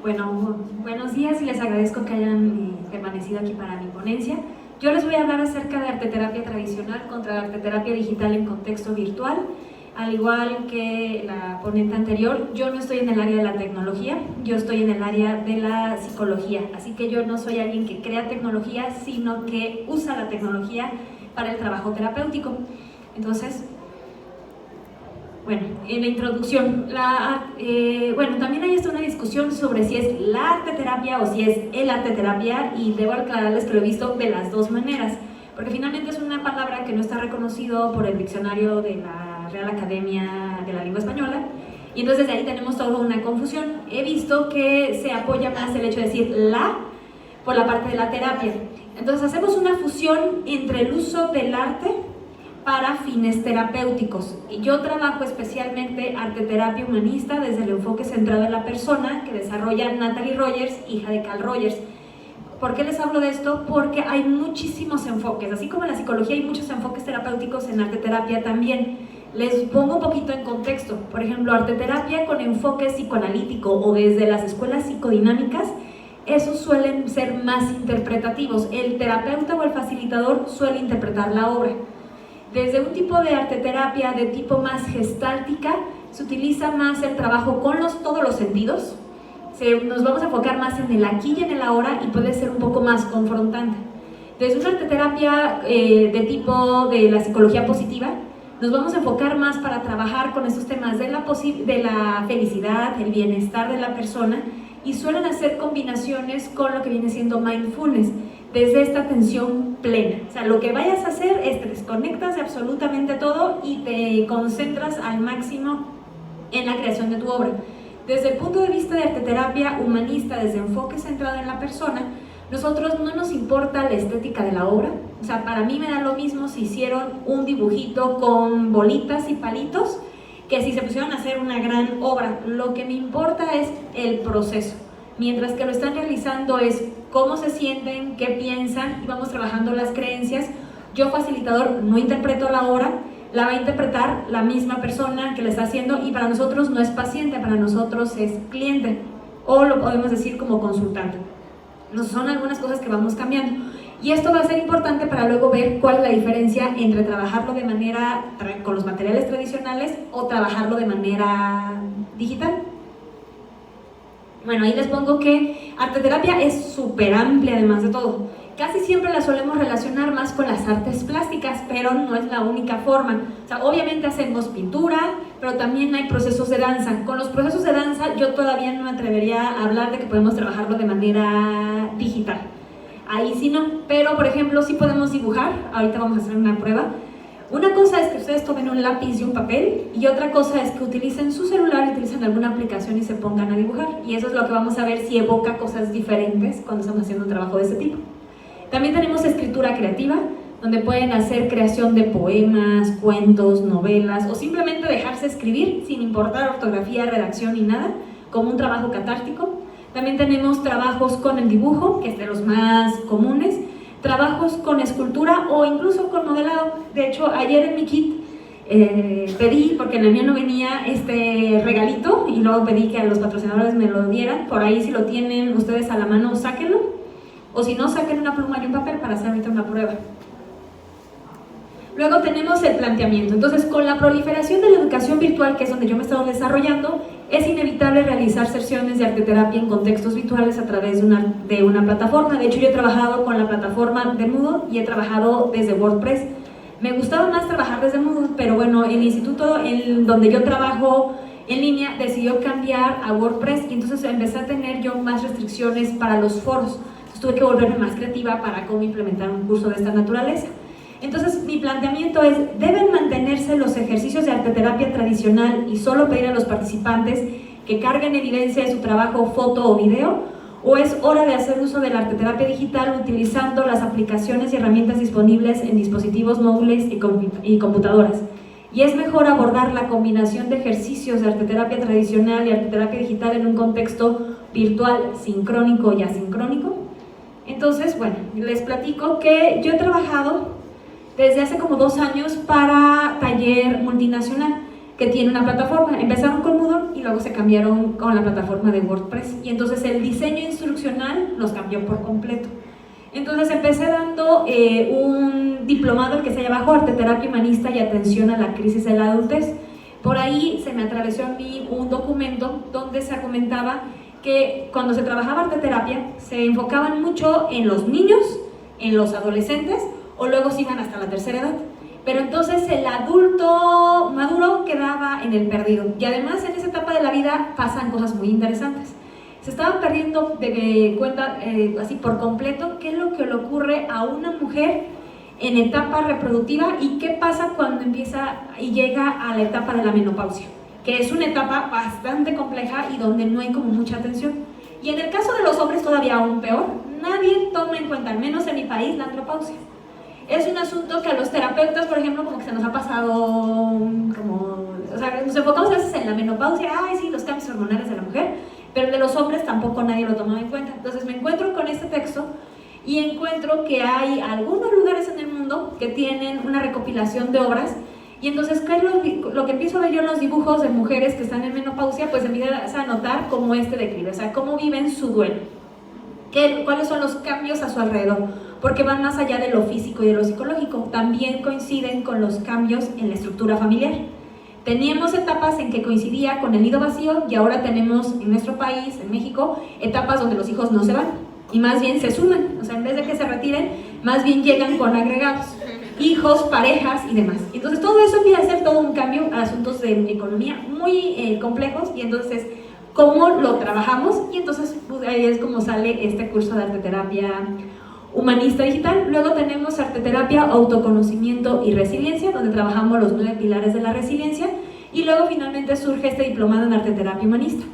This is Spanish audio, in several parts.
Bueno, buenos días y les agradezco que hayan permanecido aquí para mi ponencia. Yo les voy a hablar acerca de arteterapia tradicional contra arteterapia digital en contexto virtual. Al igual que la ponente anterior, yo no estoy en el área de la tecnología, yo estoy en el área de la psicología. Así que yo no soy alguien que crea tecnología, sino que usa la tecnología para el trabajo terapéutico. Entonces, bueno, en la introducción, también hay una discusión sobre si es la arteterapia o si es el arteterapia, y debo aclararles que lo he visto de las dos maneras, porque finalmente es una palabra que no está reconocido por el diccionario de la Real Academia de la Lengua Española, y entonces de ahí tenemos toda una confusión. He visto que se apoya más el hecho de decir la por la parte de la terapia. Entonces hacemos una fusión entre el uso del arte para fines terapéuticos. Y yo trabajo especialmente arteterapia humanista desde el enfoque centrado en la persona que desarrolla Natalie Rogers, hija de Carl Rogers. ¿Por qué les hablo de esto? Porque hay muchísimos enfoques, así como en la psicología hay muchos enfoques terapéuticos, en arteterapia también. Les pongo un poquito en contexto. Por ejemplo, arteterapia con enfoque psicoanalítico o desde las escuelas psicodinámicas, esos suelen ser más interpretativos. El terapeuta o el facilitador suele interpretar la obra. Desde un tipo de arteterapia de tipo más gestáltica, se utiliza más el trabajo con todos los sentidos. Nos vamos a enfocar más en el aquí y en el ahora, y puede ser un poco más confrontante. Desde una arteterapia de tipo de la psicología positiva, nos vamos a enfocar más para trabajar con estos temas de la felicidad, el bienestar de la persona, y suelen hacer combinaciones con lo que viene siendo mindfulness, desde esta atención plena. O sea, lo que vayas a hacer es te desconectas de absolutamente todo y te concentras al máximo en la creación de tu obra. Desde el punto de vista de arteterapia humanista, desde enfoque centrado en la persona, nosotros no nos importa la estética de la obra. O sea, para mí me da lo mismo si hicieron un dibujito con bolitas y palitos que si se pusieron a hacer una gran obra. Lo que me importa es el proceso. Mientras que lo están realizando es cómo se sienten, qué piensan, y vamos trabajando las creencias. Yo, facilitador, no interpreto la obra, la va a interpretar la misma persona que la está haciendo, y para nosotros no es paciente, para nosotros es cliente, o lo podemos decir como consultante. Son algunas cosas que vamos cambiando, y esto va a ser importante para luego ver cuál es la diferencia entre trabajarlo de manera con los materiales tradicionales o trabajarlo de manera digital. Bueno, ahí les pongo que arteterapia es súper amplia, además de todo. Casi siempre la solemos relacionar más con las artes plásticas, pero no es la única forma. O sea, obviamente hacemos pintura, pero también hay procesos de danza. Con los procesos de danza yo todavía no me atrevería a hablar de que podemos trabajarlo de manera digital. Ahí sí no, pero por ejemplo sí podemos dibujar. Ahorita vamos a hacer una prueba. Una cosa es que ustedes tomen un lápiz y un papel, y otra cosa es que utilicen su celular, utilicen alguna aplicación y se pongan a dibujar. Y eso es lo que vamos a ver si evoca cosas diferentes cuando estamos haciendo un trabajo de este tipo. También tenemos escritura creativa, donde pueden hacer creación de poemas, cuentos, novelas, o simplemente dejarse escribir sin importar ortografía, redacción ni nada, como un trabajo catártico. También tenemos trabajos con el dibujo, que es de los más comunes, trabajos con escultura o incluso con modelado. De hecho, ayer en mi kit pedí, porque en el mío no venía este regalito, y luego pedí que a los patrocinadores me lo dieran. Por ahí, si lo tienen ustedes a la mano, sáquenlo, o si no, saquen una pluma y un papel para hacer ahorita una prueba. Luego tenemos el planteamiento. Entonces, con la proliferación de la educación virtual, que es donde yo me he estado desarrollando, es inevitable realizar sesiones de arteterapia en contextos virtuales a través de una plataforma. De hecho, yo he trabajado con la plataforma de Moodle y he trabajado desde WordPress. Me gustaba más trabajar desde Moodle, pero bueno, el instituto donde yo trabajo en línea decidió cambiar a WordPress, y entonces empecé a tener yo más restricciones para los foros. Entonces tuve que volverme más creativa para cómo implementar un curso de esta naturaleza. Entonces, mi planteamiento es: ¿deben mantenerse los ejercicios de arteterapia tradicional y solo pedir a los participantes que carguen evidencia de su trabajo, foto o video? ¿O es hora de hacer uso de la arteterapia digital utilizando las aplicaciones y herramientas disponibles en dispositivos móviles y computadoras? ¿Y es mejor abordar la combinación de ejercicios de arteterapia tradicional y arteterapia digital en un contexto virtual, sincrónico y asincrónico? Entonces, bueno, les platico que yo he trabajado desde hace como 2 años para Taller Multinacional. que tiene una plataforma. Empezaron con Moodle y luego se cambiaron con la plataforma de WordPress. Y entonces el diseño instruccional los cambió por completo. Entonces empecé dando un diplomado que se llama Arteterapia Humanista y Atención a la Crisis de la Adultez. Por ahí se me atravesó a mí un documento donde se argumentaba que cuando se trabajaba arteterapia se enfocaban mucho en los niños, en los adolescentes, o luego se iban hasta la tercera edad. Pero entonces el adulto maduro quedaba en el perdido. Y además en esa etapa de la vida pasan cosas muy interesantes. Se estaban perdiendo de cuenta, así por completo, qué es lo que le ocurre a una mujer en etapa reproductiva y qué pasa cuando empieza y llega a la etapa de la menopausia, que es una etapa bastante compleja y donde no hay como mucha atención. Y en el caso de los hombres todavía aún peor, nadie toma en cuenta, al menos en mi país, la andropausia. Es un asunto que a los terapeutas, por ejemplo, como que se nos ha pasado, o sea, nos enfocamos a veces en la menopausia, ay sí, los cambios hormonales de la mujer, pero de los hombres tampoco nadie lo tomaba en cuenta. Entonces me encuentro con este texto y encuentro que hay algunos lugares en el mundo que tienen una recopilación de obras, y entonces ¿qué es lo que empiezo a ver yo en los dibujos de mujeres que están en menopausia? Pues empiezas a notar como este declive, o sea, cómo viven su duelo, cuáles son los cambios a su alrededor, porque van más allá de lo físico y de lo psicológico. También coinciden con los cambios en la estructura familiar. Teníamos etapas en que coincidía con el nido vacío y ahora tenemos en nuestro país, en México, etapas donde los hijos no se van y más bien se suman, o sea, en vez de que se retiren, más bien llegan con agregados, hijos, parejas y demás. Entonces todo eso empieza a ser todo un cambio a asuntos de economía muy complejos, y entonces cómo lo trabajamos, y entonces pues, ahí es como sale este curso de arteterapia humanista digital. Luego tenemos arteterapia, autoconocimiento y resiliencia, donde trabajamos los 9 pilares de la resiliencia, y luego finalmente surge este diplomado en arteterapia humanista.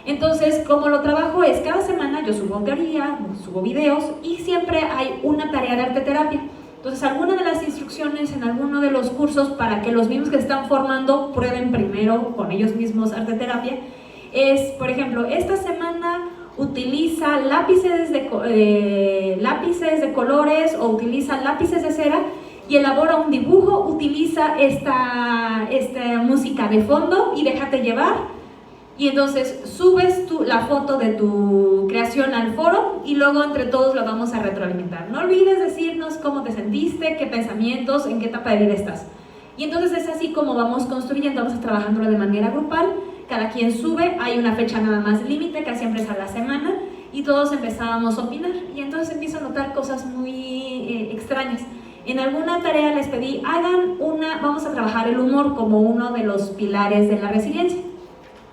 Entonces, como lo trabajo es cada semana yo subo teoría, subo videos y siempre hay una tarea de arteterapia. Entonces, alguna de las instrucciones en alguno de los cursos para que los mismos que se están formando prueben primero con ellos mismos arteterapia es, por ejemplo, esta semana utiliza lápices de colores o utiliza lápices de cera y elabora un dibujo, utiliza esta música de fondo y déjate llevar. Y entonces subes la foto de tu creación al foro y luego entre todos lo vamos a retroalimentar. No olvides decirnos cómo te sentiste, qué pensamientos, en qué etapa de vida estás. Y entonces es así como vamos construyendo, vamos trabajándolo de manera grupal. Cada quien sube, hay una fecha nada más límite, que siempre es a la semana, y todos empezábamos a opinar. Y entonces empiezo a notar cosas muy extrañas. En alguna tarea les pedí, vamos a trabajar el humor como uno de los pilares de la resiliencia.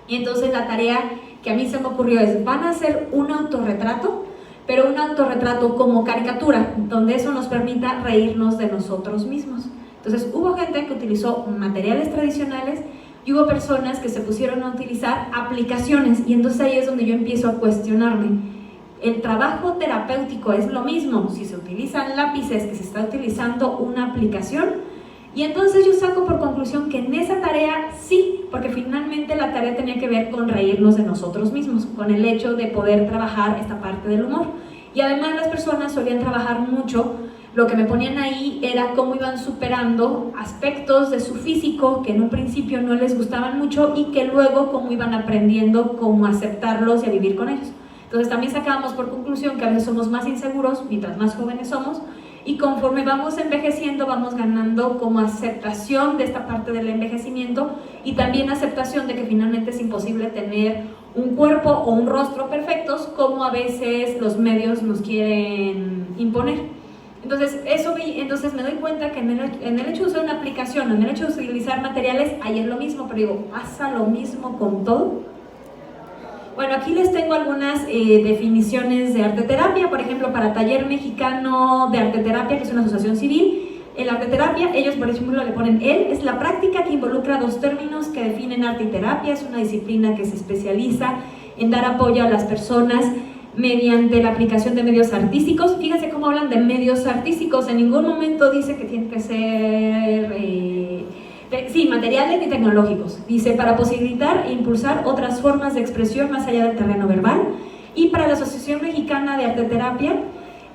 Y entonces la tarea que a mí se me ocurrió es, van a hacer un autorretrato, pero un autorretrato como caricatura, donde eso nos permita reírnos de nosotros mismos. Entonces hubo gente que utilizó materiales tradicionales y hubo personas que se pusieron a utilizar aplicaciones, y entonces ahí es donde yo empiezo a cuestionarme. El trabajo terapéutico es lo mismo si se utilizan lápices que se está utilizando una aplicación. Y entonces yo saco por conclusión que en esa tarea sí, porque finalmente la tarea tenía que ver con reírnos de nosotros mismos, con el hecho de poder trabajar esta parte del humor. Y además las personas solían trabajar mucho, lo que me ponían ahí era cómo iban superando aspectos de su físico que en un principio no les gustaban mucho y que luego cómo iban aprendiendo cómo aceptarlos y a vivir con ellos. Entonces también sacábamos por conclusión que a veces somos más inseguros mientras más jóvenes somos, y conforme vamos envejeciendo vamos ganando como aceptación de esta parte del envejecimiento, y también aceptación de que finalmente es imposible tener un cuerpo o un rostro perfectos como a veces los medios nos quieren imponer. Entonces me doy cuenta que en el hecho de usar una aplicación, en el hecho de utilizar materiales, ahí es lo mismo, pero digo, ¿pasa lo mismo con todo? Bueno, aquí les tengo algunas definiciones de arteterapia. Por ejemplo, para Taller Mexicano de Arteterapia, que es una asociación civil, el arteterapia, ellos por ejemplo le ponen es la práctica que involucra 2 términos que definen arte y terapia. Es una disciplina que se especializa en dar apoyo a las personas mediante la aplicación de medios artísticos. Fíjense cómo hablan de medios artísticos, en ningún momento dice que tienen que ser materiales ni tecnológicos. Dice, para posibilitar e impulsar otras formas de expresión más allá del terreno verbal. Y para la Asociación Mexicana de Arteterapia,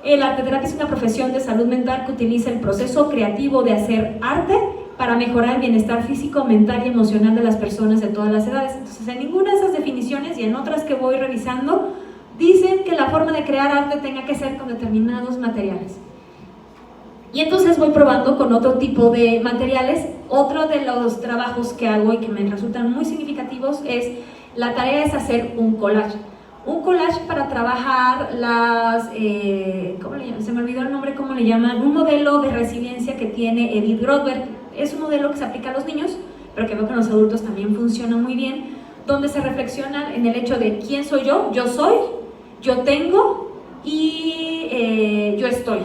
la arteterapia es una profesión de salud mental que utiliza el proceso creativo de hacer arte para mejorar el bienestar físico, mental y emocional de las personas de todas las edades. Entonces, en ninguna de esas definiciones y en otras que voy revisando, dicen que la forma de crear arte tenga que ser con determinados materiales. Y entonces voy probando con otro tipo de materiales. Otro de los trabajos que hago y que me resultan muy significativos es, la tarea es hacer un collage. Un collage para trabajar las, ¿cómo le llaman? Se me olvidó el nombre, ¿cómo le llaman? Un modelo de resiliencia que tiene Edith Grodberg. Es un modelo que se aplica a los niños, pero que veo que en los adultos también funciona muy bien, donde se reflexiona en el hecho de quién soy yo soy, yo tengo y yo estoy.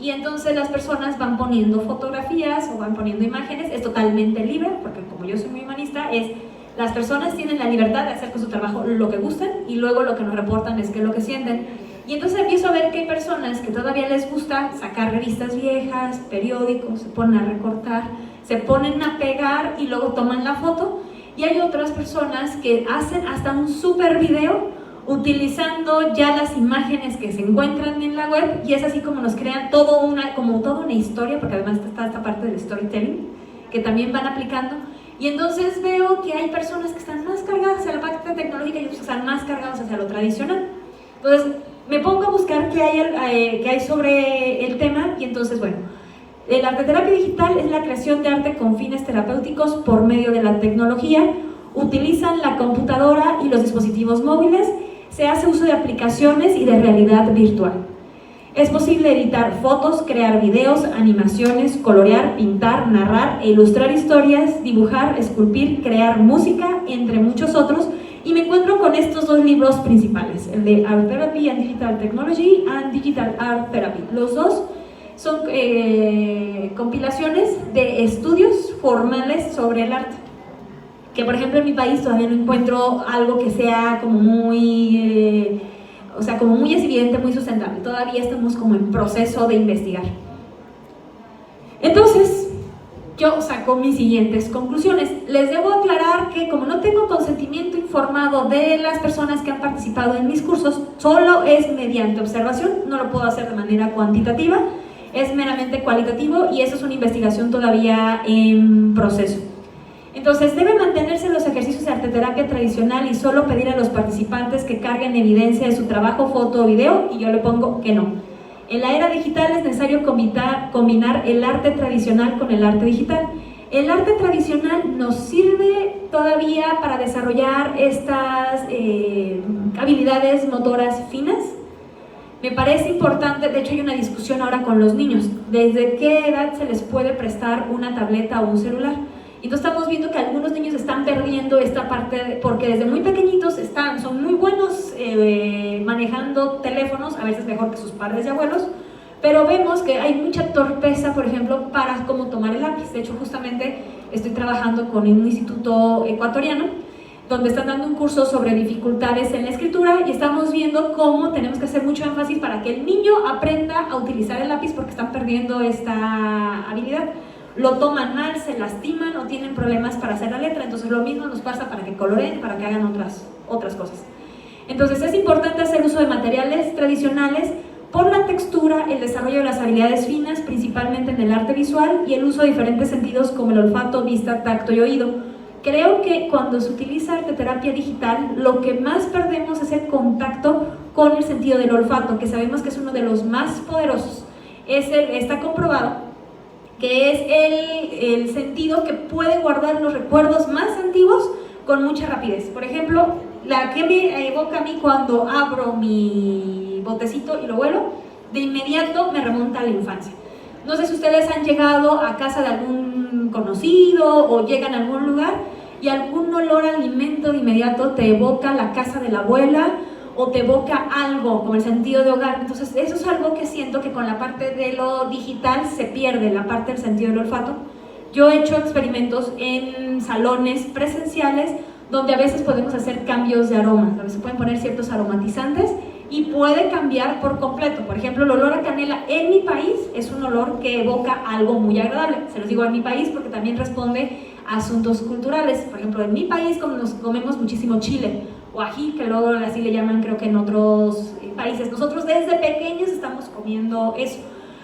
Y entonces las personas van poniendo fotografías o van poniendo imágenes, es totalmente libre, porque como yo soy muy humanista, las personas tienen la libertad de hacer con su trabajo lo que gustan y luego lo que nos reportan es qué es lo que sienten. Y entonces empiezo a ver que hay personas que todavía les gusta sacar revistas viejas, periódicos, se ponen a recortar, se ponen a pegar y luego toman la foto. Y hay otras personas que hacen hasta un super video utilizando ya las imágenes que se encuentran en la web, y es así como nos crean toda una historia, porque además está esta parte del storytelling que también van aplicando. Y entonces veo que hay personas que están más cargadas hacia la parte tecnológica y otros que están más cargados hacia lo tradicional. Entonces me pongo a buscar qué hay sobre el tema, y entonces, bueno, la arteterapia digital es la creación de arte con fines terapéuticos por medio de la tecnología. Utilizan la computadora y los dispositivos móviles, se hace uso de aplicaciones y de realidad virtual. Es posible editar fotos, crear videos, animaciones, colorear, pintar, narrar e ilustrar historias, dibujar, esculpir, crear música, entre muchos otros, y me encuentro con estos dos libros principales, el de Art Therapy and Digital Technology and Digital Art Therapy. Los dos son compilaciones de estudios formales sobre el arte, que por ejemplo en mi país todavía no encuentro algo que sea como muy como muy evidente, muy sustentable. Todavía estamos como en proceso de investigar. Entonces, yo saco mis siguientes conclusiones. Les debo aclarar que como no tengo consentimiento informado de las personas que han participado en mis cursos, solo es mediante observación, no lo puedo hacer de manera cuantitativa, es meramente cualitativo y eso es una investigación todavía en proceso. Entonces, debe mantenerse los ejercicios de arteterapia tradicional y solo pedir a los participantes que carguen evidencia de su trabajo, foto o video, y yo le pongo que no. En la era digital es necesario combinar el arte tradicional con el arte digital. El arte tradicional nos sirve todavía para desarrollar estas habilidades motoras finas. Me parece importante, de hecho hay una discusión ahora con los niños, ¿desde qué edad se les puede prestar una tableta o un celular? Entonces estamos viendo que algunos niños están perdiendo esta parte porque desde muy pequeñitos son muy buenos manejando teléfonos, a veces mejor que sus padres y abuelos, pero vemos que hay mucha torpeza, por ejemplo, para cómo tomar el lápiz. De hecho, justamente estoy trabajando con un instituto ecuatoriano donde están dando un curso sobre dificultades en la escritura y estamos viendo cómo tenemos que hacer mucho énfasis para que el niño aprenda a utilizar el lápiz porque están perdiendo esta habilidad. Lo toman mal, se lastiman o tienen problemas para hacer la letra, entonces lo mismo nos pasa para que coloreen, para que hagan otras cosas. Entonces es importante hacer uso de materiales tradicionales por la textura, el desarrollo de las habilidades finas, principalmente en el arte visual, y el uso de diferentes sentidos como el olfato, vista, tacto y oído. Creo que cuando se utiliza arteterapia digital, lo que más perdemos es el contacto con el sentido del olfato, que sabemos que es uno de los más poderosos. Está comprobado que es el sentido que puede guardar los recuerdos más antiguos con mucha rapidez. Por ejemplo, la que me evoca a mí cuando abro mi botecito y lo huelo, de inmediato me remonta a la infancia. No sé si ustedes han llegado a casa de algún conocido o llegan a algún lugar y algún olor a alimento de inmediato te evoca la casa de la abuela o te evoca algo como el sentido de hogar. Entonces eso es algo que siento que con la parte de lo digital se pierde, la parte del sentido del olfato. Yo he hecho experimentos en salones presenciales donde a veces podemos hacer cambios de aromas, a veces pueden poner ciertos aromatizantes y puede cambiar por completo. Por ejemplo, el olor a canela en mi país es un olor que evoca algo muy agradable. Se los digo en mi país porque también responde a asuntos culturales. Por ejemplo, en mi país comemos muchísimo chile o ají, que luego así le llaman creo que en otros países. Nosotros desde pequeños estamos comiendo eso.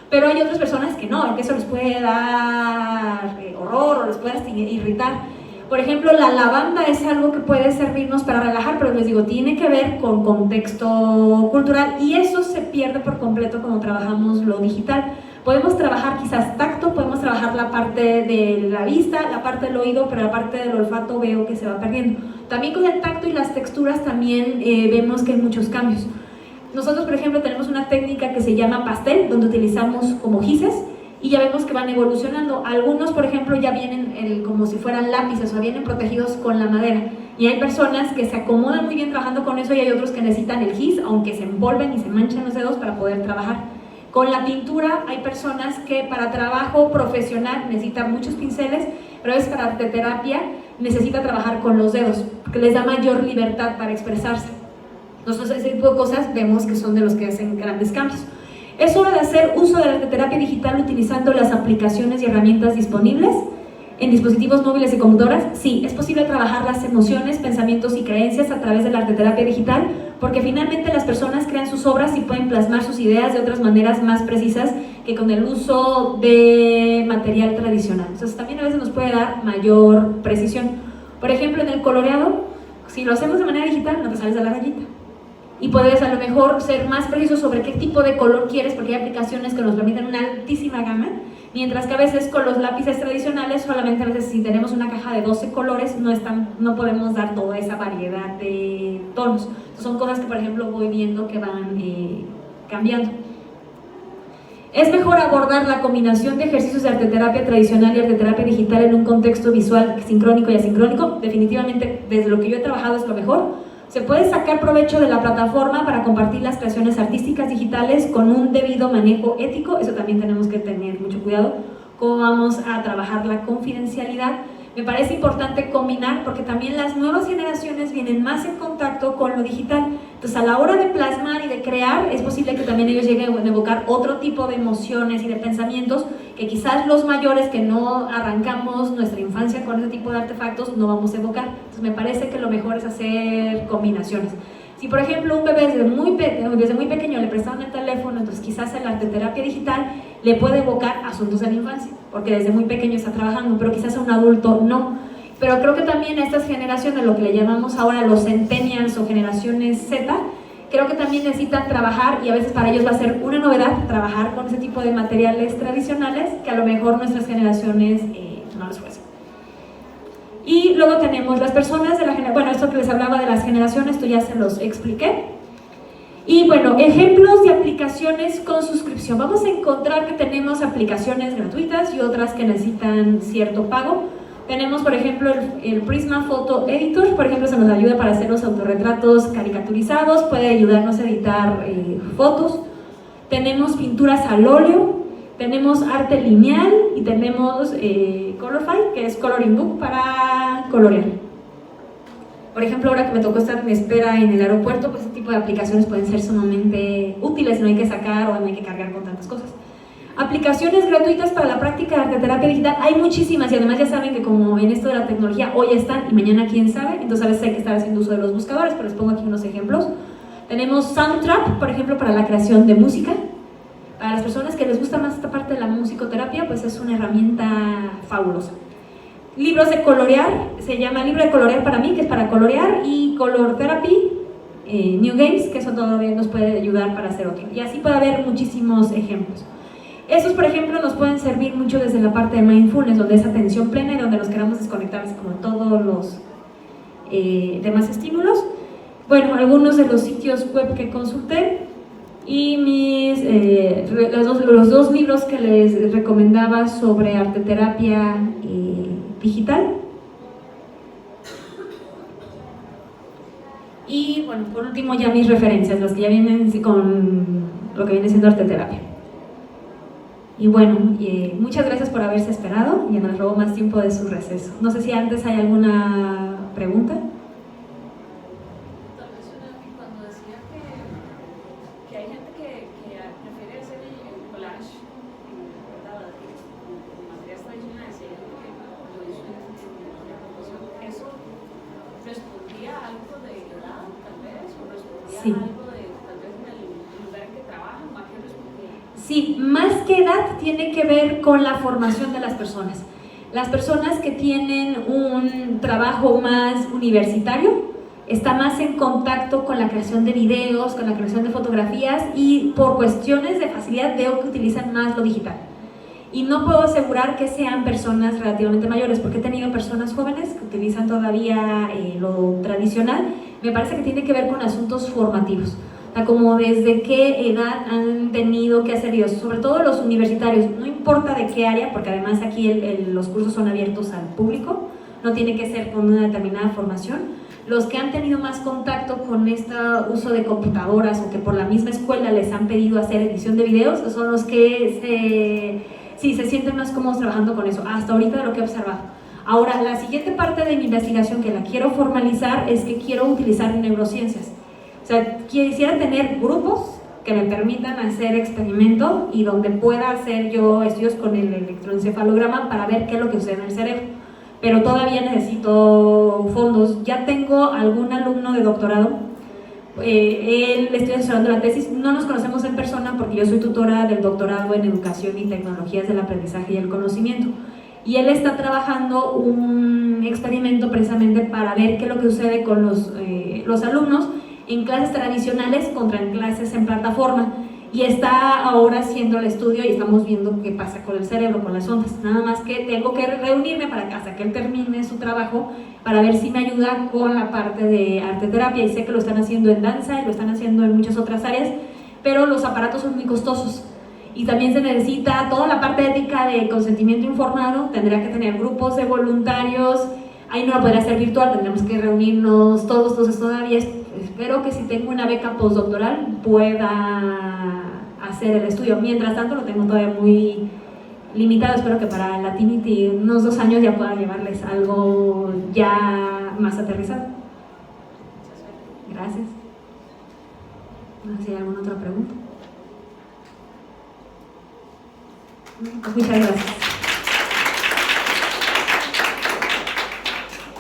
pero hay otras personas que no, que eso les puede dar horror o les puede hasta irritar. Por ejemplo, la lavanda es algo que puede servirnos para relajar, pero les digo, tiene que ver con contexto cultural y eso se pierde por completo cuando trabajamos lo digital. Podemos trabajar quizás tacto, podemos trabajar la parte de la vista, la parte del oído, pero la parte del olfato veo que se va perdiendo. También con el tacto y las texturas también vemos que hay muchos cambios. Nosotros, por ejemplo, tenemos una técnica que se llama pastel, donde utilizamos como gises y ya vemos que van evolucionando. Algunos, por ejemplo, ya vienen como si fueran lápices o vienen protegidos con la madera. Y hay personas que se acomodan muy bien trabajando con eso y hay otros que necesitan el gis, aunque se empolven y se manchan los dedos para poder trabajar. Con la pintura hay personas que para trabajo profesional necesitan muchos pinceles, pero a veces para arteterapia necesita trabajar con los dedos, porque les da mayor libertad para expresarse. Nosotros ese tipo de cosas vemos que son de los que hacen grandes cambios. ¿Es hora de hacer uso de la arteterapia digital utilizando las aplicaciones y herramientas disponibles en dispositivos móviles y computadoras? Sí, es posible trabajar las emociones, pensamientos y creencias a través de la arteterapia digital porque finalmente las personas crean sus obras y pueden plasmar sus ideas de otras maneras más precisas que con el uso de material tradicional. Entonces también a veces nos puede dar mayor precisión. Por ejemplo, en el coloreado, si lo hacemos de manera digital, no te sales de la rayita. Y puedes a lo mejor ser más preciso sobre qué tipo de color quieres, porque hay aplicaciones que nos permiten una altísima gama, mientras que a veces con los lápices tradicionales solamente a veces si tenemos una caja de 12 colores no podemos dar toda esa variedad de tonos. Son cosas que por ejemplo voy viendo que van cambiando. ¿Es mejor abordar la combinación de ejercicios de arteterapia tradicional y arteterapia digital en un contexto visual sincrónico y asincrónico? Definitivamente, desde lo que yo he trabajado es lo mejor. Se puede sacar provecho de la plataforma para compartir las creaciones artísticas digitales con un debido manejo ético, eso también tenemos que tener mucho cuidado, cómo vamos a trabajar la confidencialidad. Me parece importante combinar porque también las nuevas generaciones vienen más en contacto con lo digital, entonces a la hora de plasmar y de crear es posible que también ellos lleguen a evocar otro tipo de emociones y de pensamientos que quizás los mayores que no arrancamos nuestra infancia con ese tipo de artefactos no vamos a evocar. Entonces me parece que lo mejor es hacer combinaciones. Si por ejemplo un bebé desde muy pequeño le prestaron el teléfono, entonces quizás en la arteterapia digital le puede evocar asuntos de la infancia, porque desde muy pequeño está trabajando, pero quizás a un adulto no. Pero creo que también a estas generaciones, lo que le llamamos ahora los centennials o generaciones Z, creo que también necesitan trabajar y a veces para ellos va a ser una novedad trabajar con ese tipo de materiales tradicionales que a lo mejor nuestras generaciones no les fuese. Y luego tenemos las personas de la generación, bueno, esto que les hablaba de las generaciones, esto ya se los expliqué. Y bueno, ejemplos de aplicaciones con suscripción. Vamos a encontrar que tenemos aplicaciones gratuitas y otras que necesitan cierto pago. Tenemos, por ejemplo, el Prisma Photo Editor, por ejemplo, se nos ayuda para hacer los autorretratos caricaturizados, puede ayudarnos a editar fotos. Tenemos pinturas al óleo, tenemos arte lineal y tenemos Colorfy, que es Coloring Book para colorear. Por ejemplo, ahora que me tocó estar en espera en el aeropuerto, pues este tipo de aplicaciones pueden ser sumamente útiles, no hay que sacar o no hay que cargar con tantas cosas. Aplicaciones gratuitas para la práctica de arteterapia digital, hay muchísimas y además ya saben que como en esto de la tecnología hoy están y mañana quién sabe, entonces a veces hay que estar haciendo uso de los buscadores, pero les pongo aquí unos ejemplos. Tenemos Soundtrap, por ejemplo, para la creación de música. Para las personas que les gusta más esta parte de la musicoterapia, pues es una herramienta fabulosa. Libros de colorear, se llama Libro de Colorear para mí, que es para colorear, y Color Therapy, New Games, que eso todavía nos puede ayudar para hacer otro. Y así puede haber muchísimos ejemplos. Estos, por ejemplo, nos pueden servir mucho desde la parte de mindfulness, donde es atención plena y donde nos queramos desconectar como todos los demás estímulos. Bueno, algunos de los sitios web que consulté y los dos libros que les recomendaba sobre arteterapia digital. Y bueno, por último ya mis referencias, las que ya vienen con lo que viene siendo arteterapia. Y bueno, muchas gracias por haberse esperado y nos robó más tiempo de su receso. No sé si antes hay alguna pregunta. Tal vez cuando decía que hay gente que prefiere hacer el collage ¿verdad? En materias tradicionales, y hay gente que lo hizo en la composición, ¿eso respondía a algo de edad tal vez? ¿O respondía a algo de tal vez en el lugar en que trabajan? ¿O a qué respondía? Sí, más que edad tiene que ver con la formación de las personas. Las personas que tienen un trabajo más universitario están más en contacto con la creación de videos, con la creación de fotografías y por cuestiones de facilidad veo que utilizan más lo digital. Y no puedo asegurar que sean personas relativamente mayores, porque he tenido personas jóvenes que utilizan todavía lo tradicional. Me parece que tiene que ver con asuntos formativos. O sea, como desde qué edad han tenido que hacer videos, sobre todo los universitarios, no importa de qué área, porque además aquí los cursos son abiertos al público, no tiene que ser con una determinada formación. Los que han tenido más contacto con este uso de computadoras o que por la misma escuela les han pedido hacer edición de videos, son los que se sienten más cómodos trabajando con eso, hasta ahorita de lo que he observado. Ahora, la siguiente parte de mi investigación que la quiero formalizar es que quiero utilizar neurociencias. O sea, quisiera tener grupos que me permitan hacer experimento y donde pueda hacer yo estudios con el electroencefalograma para ver qué es lo que sucede en el cerebro. Pero todavía necesito fondos. Ya tengo algún alumno de doctorado, él estoy asesorando la tesis, no nos conocemos en persona porque yo soy tutora del doctorado en Educación y Tecnologías del Aprendizaje y el Conocimiento. Y él está trabajando un experimento precisamente para ver qué es lo que sucede con los alumnos en clases tradicionales contra en clases en plataforma. Y está ahora haciendo el estudio y estamos viendo qué pasa con el cerebro, con las ondas. Nada más que tengo que reunirme para que hasta que él termine su trabajo para ver si me ayuda con la parte de arte terapia. Y sé que lo están haciendo en danza y lo están haciendo en muchas otras áreas, pero los aparatos son muy costosos. Y también se necesita toda la parte ética de consentimiento informado, tendría que tener grupos de voluntarios, ahí no lo podría hacer virtual, tendremos que reunirnos todos, entonces todavía espero que si tengo una beca postdoctoral pueda hacer el estudio. Mientras tanto lo tengo todavía muy limitado, espero que para Latinity unos 2 años ya pueda llevarles algo ya más aterrizado. Gracias. No sé si hay alguna otra pregunta. Muchas gracias.